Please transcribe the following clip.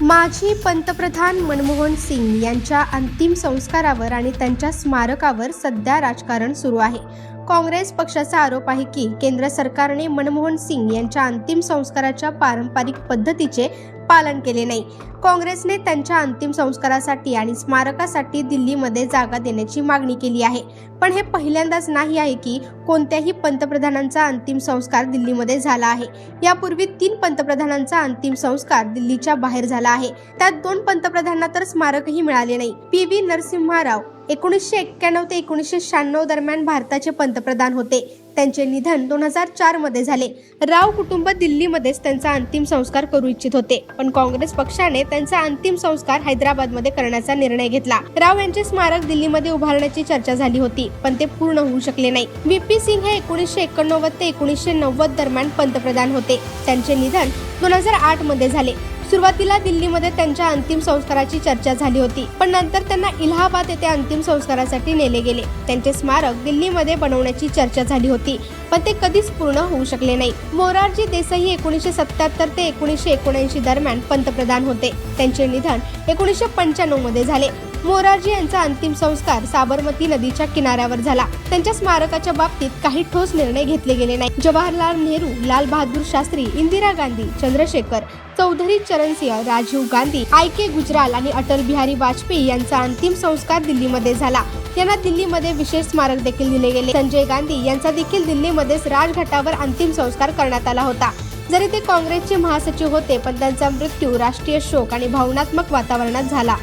माजी पंतप्रधान मनमोहन सिंग यांच्या अंतिम संस्कारावर आणि त्यांच्या स्मारकावर सध्या राजकारण सुरू आहे। काँग्रेस पक्षाचा आरोप आहे की केंद्र सरकारने मनमोहन सिंग यांच्या अंतिम संस्काराच्या पारंपरिक पद्धतीचे पालन केले नाही। काँग्रेसने त्यांच्या अंतिम संस्कारासाठी आणि स्मारकासाठी दिल्लीमध्ये जागा देण्याची मागणी केली आहे। पण हे पहिल्यांदाच नाही आहे की कोणत्याही पंतप्रधानांचा अंतिम संस्कार दिल्लीमध्ये झाला आहे। यापूर्वी 3 पंतप्रधानांचा अंतिम संस्कार दिल्लीच्या बाहेर झाला आहे। त्यात 2 पंतप्रधानांना तर स्मारकही मिळाले नाही। पी.व्ही. नरसिम्हा राव 1991 ते 1996 दरम्यान भारताचे पंतप्रधान होते। त्यांचे निधन 2004 मध्ये झाले। राव कुटुंब दिल्लीमध्येच त्यांचा अंतिम संस्कार करू इच्छित होते, पण काँग्रेस पक्षाने त्यांचा अंतिम संस्कार हैदराबादमध्ये करण्याचा निर्णय घेतला। राव यांचे स्मारक दिल्लीमध्ये उभारण्याची चर्चा झाली होती, पण ते पूर्ण होऊ शकले नाही। व्ही.पी. सिंग हे 1989 ते 1990 दरम्यान पंतप्रधान होते। त्यांचे निधन 2008 मध्ये झाले। सुरुवातीला दिल्लीमध्ये त्यांच्या अंतिम संस्काराची चर्चा झाली होती, पण नंतर त्यांना इलाहाबाद येथे अंतिम संस्कारासाठी नेले गेले। त्यांचे स्मारक दिल्लीमध्ये बनवण्याची चर्चा झाली होती, पण ते कधीच पूर्ण होऊ शकले नाही। मोरारजी देसाई 1977 ते 1979 दरम्यान पंतप्रधान होते। त्यांचे निधन 1995 मध्ये झाले। मोरारजी यांचा अंतिम संस्कार साबरमती नदीच्या किनाऱ्यावर झाला। त्यांच्या स्मारकाच्या बाबतीत काही ठोस निर्णय घेतले गेले नाही। जवाहरलाल नेहरू, लाल बहादूर शास्त्री, इंदिरा गांधी, चंद्रशेखर, चौधरी चरण सिंह, राजीव गांधी, आय.के. गुजराल आणि अटल बिहारी वाजपेयी यांचा अंतिम संस्कार दिल्लीमध्ये झाला। यांना दिल्लीमध्ये विशेष स्मारक देखील दिले गेले। संजय गांधी यांचा देखील दिल्लीमध्येच राजघाटावर अंतिम संस्कार करण्यात आला होता। जरी ते काँग्रेसचे महासचिव होते, पण त्यांचा मृत्यू राष्ट्रीय शोक आणि भावनात्मक वातावरणात झाला।